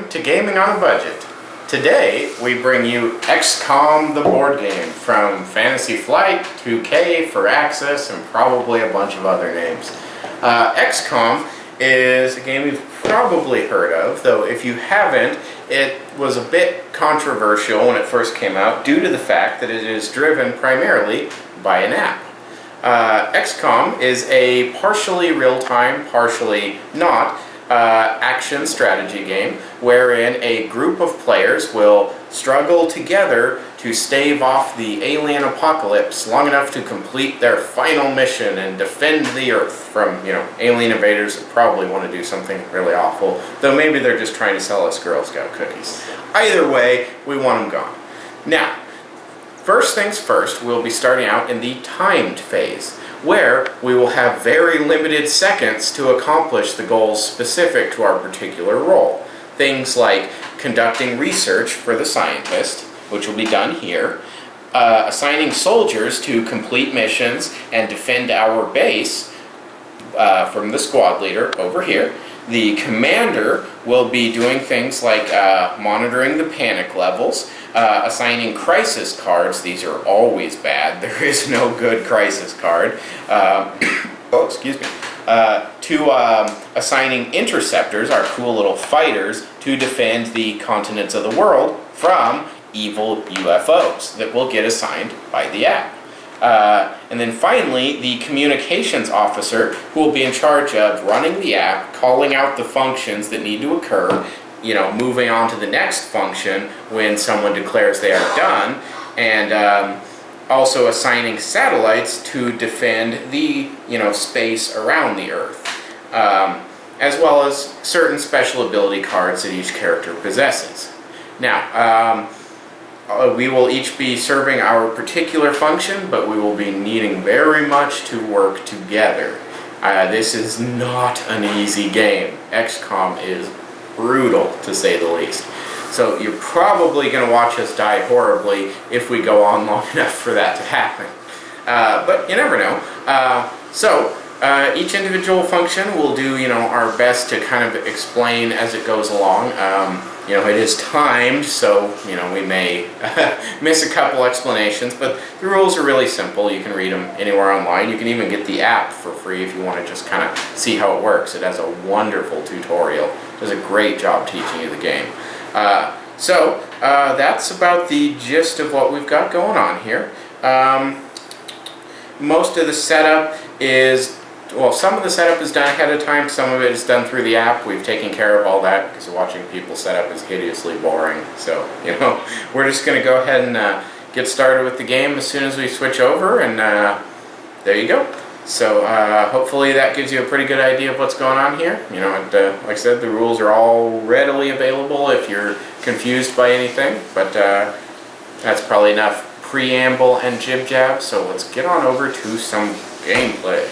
to Gaming on a Budget. Today we bring you XCOM the board game, from Fantasy Flight, 2K, Firaxis, and probably a bunch of other names. XCOM is a game you've probably heard of, though if you haven't, it was a bit controversial when it first came out due to the fact that it is driven primarily by an app. XCOM is a partially real-time, partially not, action strategy game wherein a group of players will struggle together to stave off the alien apocalypse long enough to complete their final mission and defend the Earth from, alien invaders that probably want to do something really awful, though maybe they're just trying to sell us Girl Scout cookies. Either way, we want them gone. Now, first things first, we'll be starting out in the timed phase, where we will have very limited seconds to accomplish the goals specific to our particular role. Things like conducting research for the scientist, which will be done here, assigning soldiers to complete missions and defend our base from the squad leader over here. The commander will be doing things like monitoring the panic levels, assigning crisis cards. These are always bad. There is no good crisis card. To assigning interceptors, our cool little fighters, to defend the continents of the world from evil UFOs that will get assigned by the app. And then finally, the communications officer, who will be in charge of running the app, calling out the functions that need to occur, moving on to the next function when someone declares they are done, and also assigning satellites to defend the, space around the Earth, as well as certain special ability cards that each character possesses. Now, we will each be serving our particular function, but we will be needing very much to work together. This is not an easy game. XCOM is brutal, to say the least. So you're probably going to watch us die horribly if we go on long enough for that to happen. But you never know. Each individual function will do, our best to kind of explain as it goes along. It is timed, so, we may miss a couple explanations, but the rules are really simple. You can read them anywhere online. You can even get the app for free if you want to just kind of see how it works. It has a wonderful tutorial. It does a great job teaching you the game. That's about the gist of what we've got going on here. Most of the setup is, some of the setup is done ahead of time, some of it is done through the app. We've taken care of all that because watching people set up is hideously boring. So, we're just going to go ahead and get started with the game as soon as we switch over, and there you go. So hopefully that gives you a pretty good idea of what's going on here. Like I said, the rules are all readily available if you're confused by anything, but that's probably enough preamble and jib-jab, so let's get on over to some gameplay.